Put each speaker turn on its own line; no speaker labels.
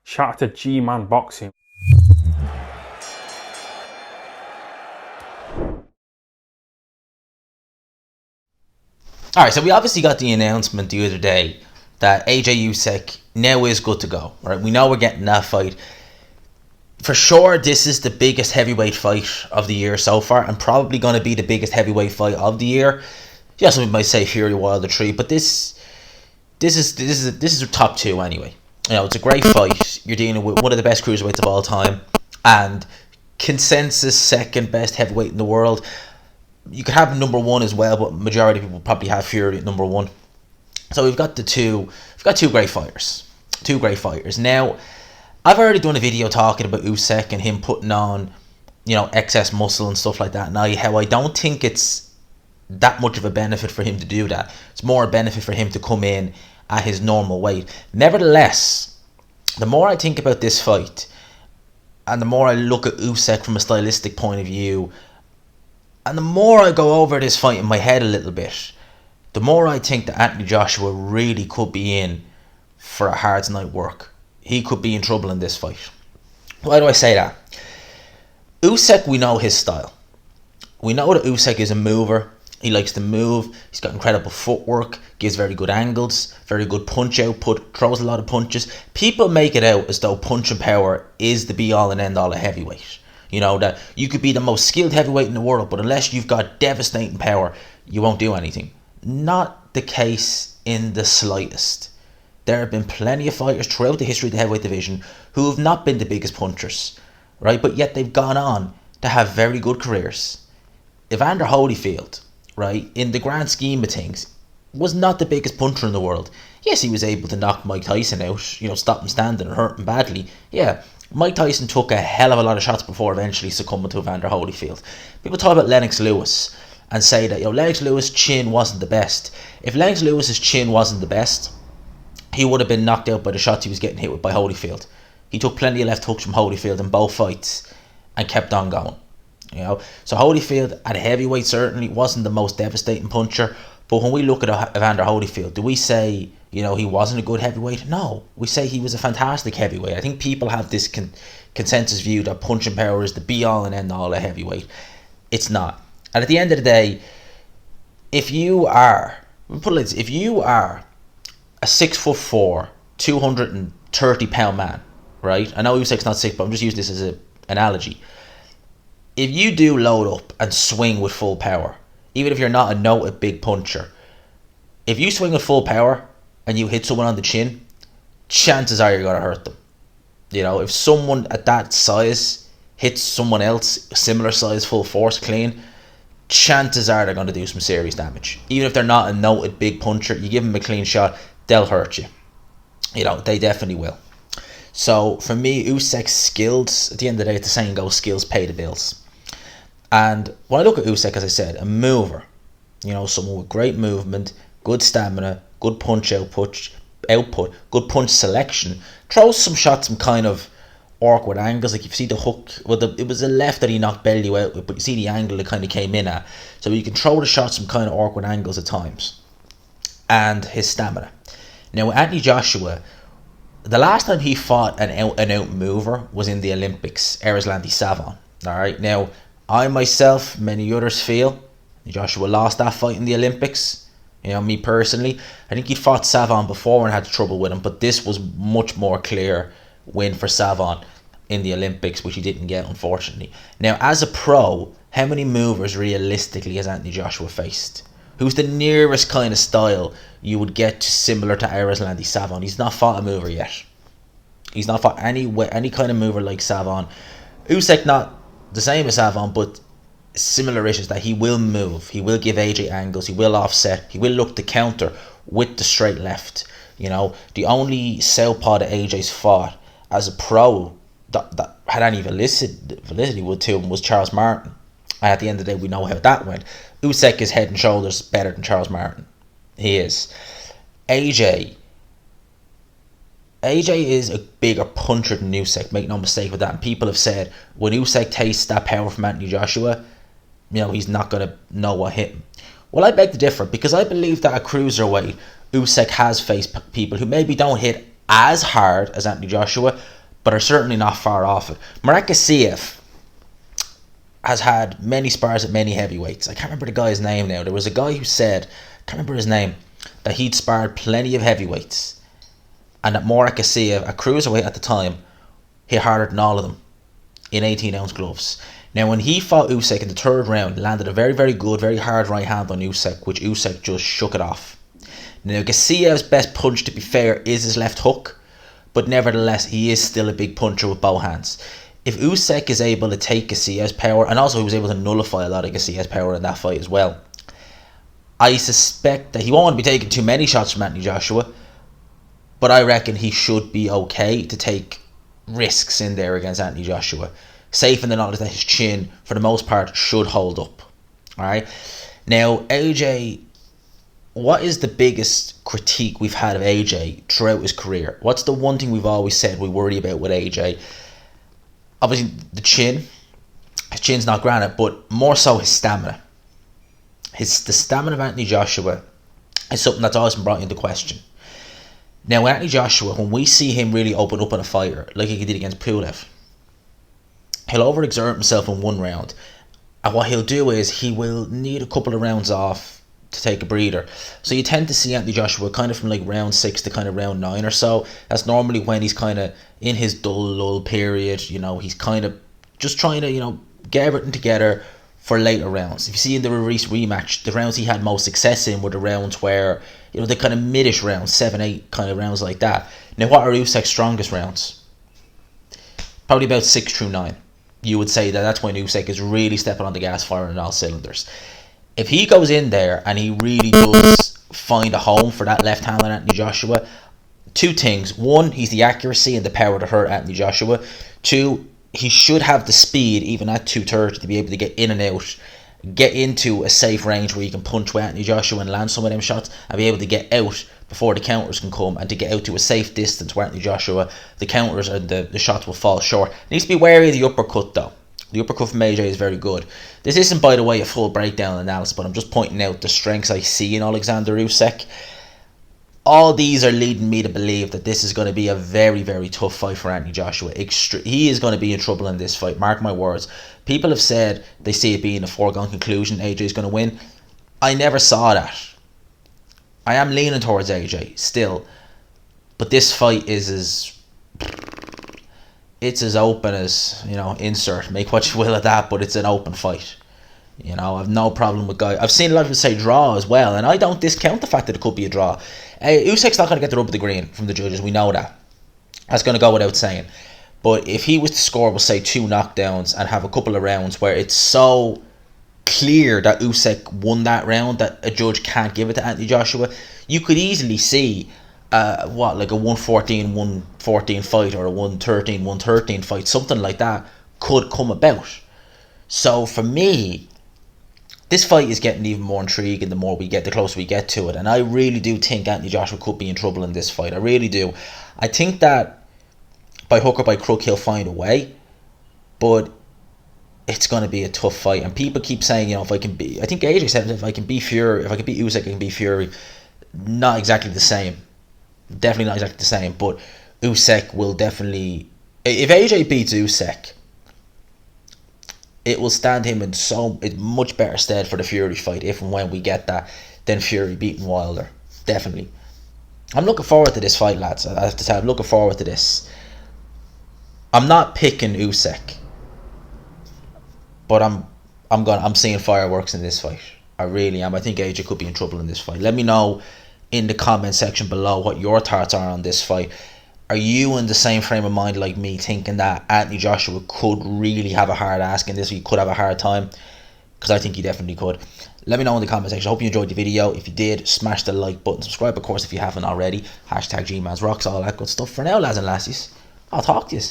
Shout out to G-Man Boxing.
Alright, so we obviously got the announcement the other day that AJ Usyk now is good to go. Right, we know we're getting that fight. For sure, this is the biggest heavyweight fight of the year so far, and probably going to be the biggest heavyweight fight of the year. Yeah, some might say Fury Wilder 3, but this is a top two anyway. You know, it's a great fight. You're dealing with one of the best cruiserweights of all time, and consensus second best heavyweight in the world. You could have number one as well, but majority of people probably have Fury at number one. So we've got two great fighters. Two great fighters. Now, I've already done a video talking about Usyk and him putting on, excess muscle and stuff like that. Now, how I don't think it's that much of a benefit for him to do that. It's more a benefit for him to come in at his normal weight. Nevertheless, the more I think about this fight, and the more I look at Usyk from a stylistic point of view, and the more I go over this fight in my head a little bit, the more I think that Anthony Joshua really could be in for a hard night work. He could be in trouble in this fight. Why do I say that? Usyk, we know his style. We know that Usyk is a mover. He likes to move. He's got incredible footwork, gives very good angles, very good punch output, throws a lot of punches. People make it out as though punching power is the be all and end all of heavyweight. That you could be the most skilled heavyweight in the world, but unless you've got devastating power, you won't do anything. Not the case in the slightest. There have been plenty of fighters throughout the history of the heavyweight division who have not been the biggest punchers, right? But yet they've gone on to have very good careers. Evander Holyfield, right, in the grand scheme of things, was not the biggest puncher in the world. Yes, he was able to knock Mike Tyson out, stop him standing and hurt him badly. Yeah, Mike Tyson took a hell of a lot of shots before eventually succumbing to Evander Holyfield. People talk about Lennox Lewis and say that Lennox Lewis' chin wasn't the best. If Lennox Lewis's chin wasn't the best, he would have been knocked out by the shots he was getting hit with by Holyfield. He took plenty of left hooks from Holyfield in both fights and kept on going. So Holyfield at heavyweight certainly wasn't the most devastating puncher. But when we look at Evander Holyfield, do we say he wasn't a good heavyweight? No, we say he was a fantastic heavyweight. I think people have this consensus view that punching power is the be all and end all of heavyweight. It's not. And at the end of the day, if you are a 6'4", 230-pound man, right? I know Usyk's not sick, but I'm just using this as an analogy. If you do load up and swing with full power, even if you're not a noted big puncher, if you swing with full power and you hit someone on the chin, chances are you're going to hurt them. If someone at that size hits someone else similar size full force clean, chances are they're going to do some serious damage. Even if they're not a noted big puncher, you give them a clean shot, they'll hurt you. They definitely will. So for me, Usyk's skills, at the end of the day, it's the saying goes, skills pay the bills. And when I look at Usyk, as I said, a mover, someone with great movement, good stamina, good punch output, good punch selection, throws some shots some kind of awkward angles. Like you see the hook, it was a left that he knocked belly out with, but you see the angle it kind of came in at. So you can throw the shots some kind of awkward angles at times. And his stamina. Now with Anthony Joshua, the last time he fought an out mover was in the Olympics, Erislandy Savon. Alright, now I myself, many others feel Joshua lost that fight in the Olympics. Me personally, I think he'd fought Savon before and had trouble with him, but this was much more clear win for Savon in the Olympics, which he didn't get, unfortunately. Now, as a pro, how many movers realistically has Anthony Joshua faced? Who's the nearest kind of style you would get similar to Erislandy Savon? He's not fought a mover yet. He's not fought any kind of mover like Savon. Usyk not the same as Savon, but similar issues that he will move. He will give AJ angles. He will offset. He will look to counter with the straight left. The only southpaw that AJ's fought as a pro that had any validity with him was Charles Martin. And at the end of the day, we know how that went. Usyk is head and shoulders better than Charles Martin. He is. AJ is a bigger puncher than Usyk, make no mistake with that. And people have said when Usyk tastes that power from Anthony Joshua, he's not going to know what hit him. Well, I beg to differ, because I believe that at cruiserweight, Usyk has faced people who maybe don't hit as hard as Anthony Joshua, but are certainly not far off it. Marakasev has had many spars at many heavyweights. I can't remember the guy's name now. There was a guy who said, I can't remember his name, that he'd sparred plenty of heavyweights, and that Marakasev, a cruiserweight at the time, hit harder than all of them in 18-ounce gloves. Now, when he fought Usyk in the third round, landed a very, very good, very hard right hand on Usyk, which Usyk just shook it off. Now, Gassiyev's best punch, to be fair, is his left hook, but nevertheless, he is still a big puncher with both hands. If Usyk is able to take Gassiyev's power, and also he was able to nullify a lot of Gassiyev's power in that fight as well, I suspect that he won't want to be taking too many shots from Anthony Joshua, but I reckon he should be okay to take risks in there against Anthony Joshua. Safe in the knowledge that his chin, for the most part, should hold up. Alright? Now, AJ, what is the biggest critique we've had of AJ throughout his career? What's the one thing we've always said we worry about with AJ? Obviously, the chin. His chin's not granite, but more so his stamina. The stamina of Anthony Joshua is something that's always been brought into question. Now, Anthony Joshua, when we see him really open up on a fighter, like he did against Pulev, he'll overexert himself in one round, and what he'll do is he will need a couple of rounds off to take a breather. So you tend to see Anthony Joshua kind of from like round 6 to kind of round 9 or so. That's normally when he's kind of in his dull lull period. You know, he's kind of just trying to, you know, get everything together for later rounds. If you see in the Ruiz rematch, the rounds he had most success in were the rounds where, you know, the kind of midish rounds, 7-8 kind of rounds like that. Now, what are Usyk's strongest rounds? Probably about 6 through 9. You would say that that's when Usyk is really stepping on the gas, firing on all cylinders. If he goes in there and he really does find a home for that left hand on Anthony Joshua, two things. One, he's the accuracy and the power to hurt Anthony Joshua. Two, he should have the speed, even at 230, to be able to get in and out, get into a safe range where you can punch with Anthony Joshua and land some of them shots, and be able to get out before the counters can come, and to get out to a safe distance where Anthony Joshua, the counters and the shots will fall short. Needs to be wary of the uppercut though. The uppercut from AJ is very good. This isn't, by the way, a full breakdown analysis, but I'm just pointing out the strengths I see in Alexander Usyk. All these are leading me to believe that this is going to be a very, very tough fight for Anthony Joshua. He is going to be in trouble in this fight, mark my words. People have said they see it being a foregone conclusion, AJ is going to win. I never saw that. I am leaning towards AJ still, but this fight is as open as, you know, insert, make what you will of that, but it's an open fight. You know, I've no problem with guys. I've seen a lot of people say draw as well, and I don't discount the fact that it could be a draw. Usyk's not going to get the rub of the green from the judges, we know that. That's going to go without saying. But if he was to score, we'll say 2 knockdowns and have a couple of rounds where it's so clear that Usyk won that round that a judge can't give it to Anthony Joshua, you could easily see like a 114-114 fight or a 113-113 fight, something like that could come about. So for me, this fight is getting even more intriguing the closer we get to it, and I really do think Anthony Joshua could be in trouble in this fight. I really do. I think that by hook or by crook he'll find a way, but it's going to be a tough fight. And people keep saying, you know, I think AJ said, if I can beat Usyk, I can beat Fury. Not exactly the same. Definitely not exactly the same, but Usyk will definitely... If AJ beats Usyk, it will stand him in much better stead for the Fury fight, if and when we get that, than Fury beating Wilder. Definitely. I'm looking forward to this fight, lads. I have to say, I'm looking forward to this. I'm not picking Usyk, but I'm seeing fireworks in this fight. I really am. I think AJ could be in trouble in this fight. Let me know in the comment section below what your thoughts are on this fight. Are you in the same frame of mind like me, thinking that Anthony Joshua could really have a hard ask in this? He could have a hard time, because I think he definitely could. Let me know in the comment section. I hope you enjoyed the video. If you did, smash the like button, subscribe of course if you haven't already, #GMansRocks, all that good stuff. For now, lads and lassies, I'll talk to you.